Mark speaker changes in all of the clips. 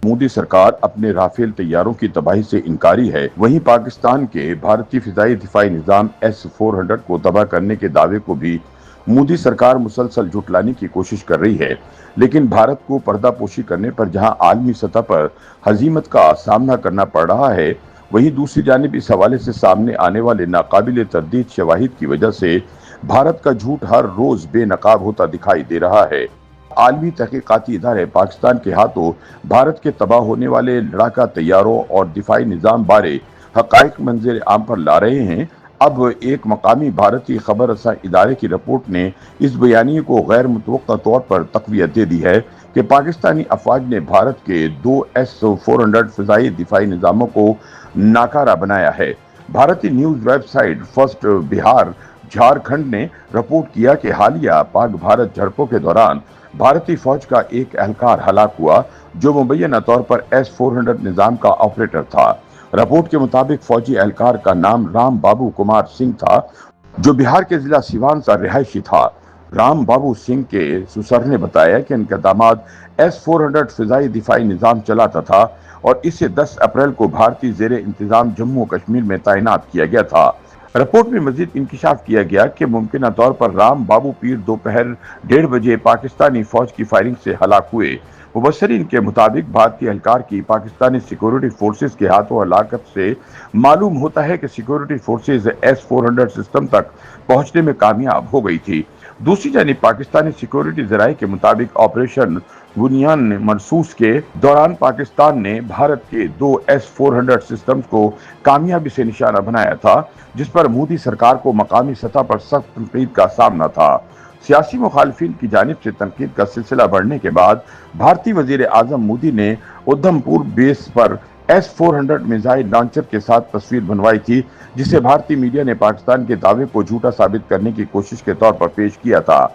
Speaker 1: मोदी सरकार अपने राफेल तैयारों की तबाही से इनकारी है, वहीं पाकिस्तान के भारतीय फिजाई दिफाई निजाम S-400 को तबाह करने के दावे को भी मोदी सरकार मुसलसल झुटलाने की कोशिश कर रही है। लेकिन भारत को पर्दापोशी करने पर जहां आलमी सतह पर हजीमत का सामना करना पड़ रहा है, वहीं दूसरी जानिब इस हवाले से सामने आने वाले नाकाबिले तरदीद शवाहिद की वजह से भारत का झूठ हर रोज बेनकाब होता दिखाई दे रहा है। आलमी तहकीकाती इदारे पाकिस्तान के हाथों भारत के तबाह होने वाले लड़ाका तैयारों और दिफाई निजाम बारे हकाइक मंजर आम पर ला रहे हैं। अब एक मकामी भारतीय खबर रसां इदारे की रिपोर्ट ने इस बयानिए को गैर मुतवक्का तौर पर तक़वियत दे दी है कि पाकिस्तानी अफवाज ने भारत के 2 S-400 फिजाई दिफाई निजामों को नाकारा बनाया है। भारतीय news website first Bihar Jharkhand ने रिपोर्ट किया कि हालिया पाक भारत झड़पों के दौरान भारतीय फौज का एक एहलकार हलाक हुआ, जो मुबैना तौर पर S-400 निजाम का ऑपरेटर था। रिपोर्ट के मुताबिक फौजी एहलकार का नाम राम बाबू कुमार सिंह था, जो बिहार के जिला सिवान का रिहायशी था। राम बाबू सिंह के सुसर ने बताया कि इनका दामाद S-400 फिजाई दिफाई निजाम चलाता था और इसे 10 अप्रैल को भारतीय जेरे इंतजाम जम्मू कश्मीर में तैनात किया गया था। रिपोर्ट में मजीद इंकिशाफ किया गया कि मुमकिन तौर पर राम बाबू पीर दोपहर 1:30 बजे पाकिस्तानी फौज की फायरिंग से हलाक हुए। मुबस्सरीन के मुताबिक भारतीय एहलकार की पाकिस्तानी सिक्योरिटी फोर्सेज के हाथों हलाकत से मालूम होता है कि सिक्योरिटी फोर्सेज S-400 सिस्टम तक पहुंचने में कामयाब हो गई थी। दूसरी जानिब पाकिस्तानी सिक्योरिटी जराये के मुताबिक ऑपरेशन बुनियान मनसूस के दौरान पाकिस्तान ने भारत के 2 S-400 सिस्टम्स को कामयाबी से निशाना बनाया था, जिस पर मोदी सरकार को मकामी सतह पर सख्त तनकीद का सामना था। सियासी मुखालिफिन की जानिब से तनकीद का सिलसिला बढ़ने के बाद भारतीय वजीर आजम मोदी ने उधमपुर बेस पर S-400 मिसाइल लॉन्चर के साथ तस्वीर बनवाई थी, जिसे भारतीय मीडिया ने पाकिस्तान के दावे को झूठा साबित करने की कोशिश के तौर पर पेश किया था।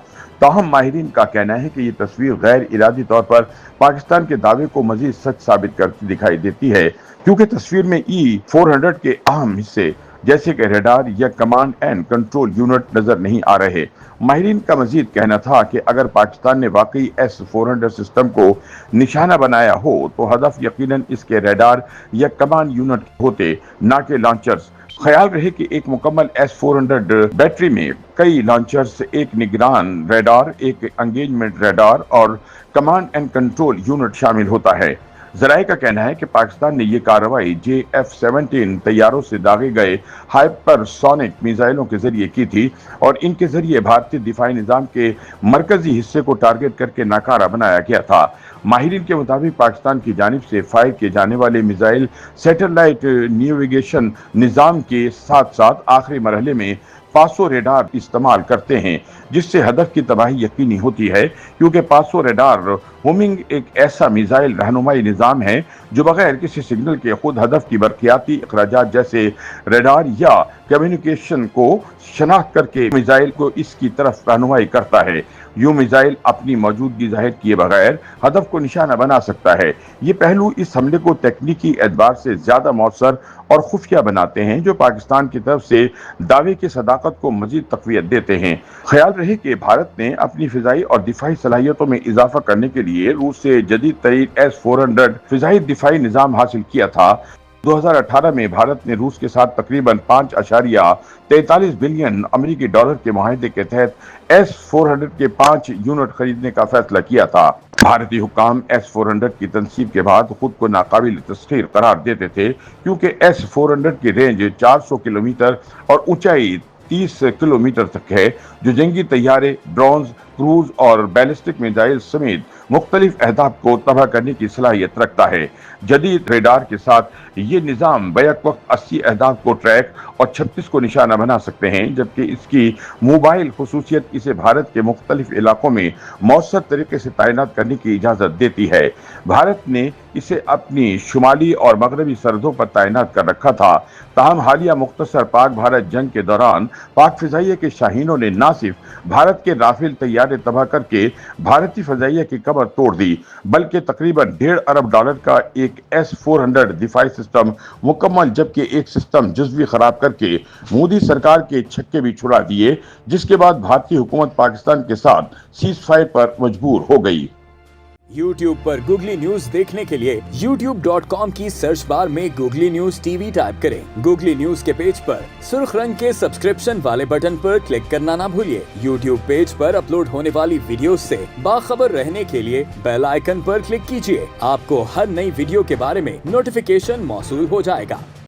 Speaker 1: ताहम माहिरीन का कहना है कि ये तस्वीर गैर इरादी तौर पर पाकिस्तान के दावे को मजीद सच साबित करती दिखाई देती है, क्योंकि तस्वीर में E-400 के अहम हिस्से जैसे कि रडार या कमांड एंड कंट्रोल यूनिट नजर नहीं आ रहे। माहिरीन का मजीद कहना था कि अगर पाकिस्तान ने वाकई S-400 सिस्टम को निशाना बनाया हो तो हदफ यकीनन इसके रडार या कमांड यूनिट होते, ना कि लॉन्चर्स। ख्याल रहे कि एक मुकम्मल S-400 बैटरी में कई लॉन्चर्स, एक निगरान रडार, एक एंगेजमेंट रडार और कमांड एंड कंट्रोल यूनिट शामिल होता है। जराये का कहना है कि पाकिस्तान ने यह कार्रवाई JF-17 तैयारों से दागे गए हाइपरसोनिक मिसाइलों के जरिए की थी और इनके जरिए भारतीय दिफाई निजाम के मरकजी हिस्से को टारगेट करके नाकारा बनाया गया था। माहिरीन के मुताबिक पाकिस्तान की जानिब से फायर किए जाने वाले मिसाइल सैटेलाइट नेविगेशन निजाम के साथ साथ आखिरी मरहले में पासो रेडार इस्तेमाल करते हैं, जिससे हदफ की तबाही यकीनी होती है, क्योंकि पासो रेडार होमिंग एक ऐसा मिसाइल रहनुमाई निजाम है जो बगैर किसी सिग्नल के खुद हदफ की बरकियाती अखराजात जैसे रेडार या कम्युनिकेशन को शनाख्त करके मिसाइल को इसकी तरफ रहनुमाई करता है। यूं मिसाइल अपनी मौजूदगी जाहिर किए बगैर हदफ को निशाना बना सकता है। ये पहलू इस हमले को तकनीकी एतबार से ज्यादा मौसर और खुफिया बनाते हैं, जो पाकिस्तान की तरफ से दावे की सदाकत को मजीद तक़वियत देते हैं। ख्याल रहे कि भारत ने अपनी फिजाई और दिफाई सलाहियतों में इजाफा करने के लिए रूस से जदीद तरीन S-400 फिजाई दिफाई निजाम हासिल किया था। 2018 में भारत ने रूस के साथ तकरीबन 5.43 बिलियन अमेरिकी डॉलर के मुआहदे के तहत S-400 के 5 यूनिट खरीदने का फैसला किया था। भारतीय हुक्काम S-400 की तनसीब के बाद खुद को नाकाबिल तस्खीर करार देते थे, क्योंकि S-400 की रेंज 400 किलोमीटर और ऊंचाई 30 किलोमीटर तक है, जो जंगी तैयारे, ड्रोन, क्रूज और बैलिस्टिक मिसाइल समेत मुख्तलिफ अहदाफ को तबाह करने की सलाहियत रखता है। जदीद रेडार के साथ ये निज़ाम बैक वक्त 80 अहदाफ को ट्रैक और 36 को निशाना बना सकते हैं, जबकि इसकी मोबाइल खुसूसियत इसे भारत के मुख्तलिफ इलाकों में मौसर तरीके से तैनात करने की इजाज़त देती है। भारत ने इसे अपनी शुमाली और मगरबी सरहदों पर तैनात कर रखा था। ताहम हालिया मुख्तसर पाक भारत जंग के दौरान पाक फिजाइया के शाहीनों ने न सिर्फ भारत के राफेल तैयारे तबाह करके भारतीय फिजाइया की कमर तोड़ दी, बल्कि तकरीबन $1.5 अरब का एक S-400 दिफाई सिस्टम मुकम्मल, जबकि एक सिस्टम जुज़वी खराब करके मोदी सरकार के छक्के भी छुड़ा दिए, जिसके बाद भारतीय हुकूमत पाकिस्तान के साथ सीज फायर पर मजबूर हो गई।
Speaker 2: YouTube पर गूगली न्यूज देखने के लिए youtube.com की सर्च बार में गूगली न्यूज टीवी टाइप करें। गूगली न्यूज के पेज पर सुर्ख रंग के सब्सक्रिप्शन वाले बटन पर क्लिक करना ना भूलिए। YouTube पेज पर अपलोड होने वाली वीडियो से बाखबर रहने के लिए बेल आइकन पर क्लिक कीजिए। आपको हर नई वीडियो के बारे में नोटिफिकेशन मौसूल हो जाएगा।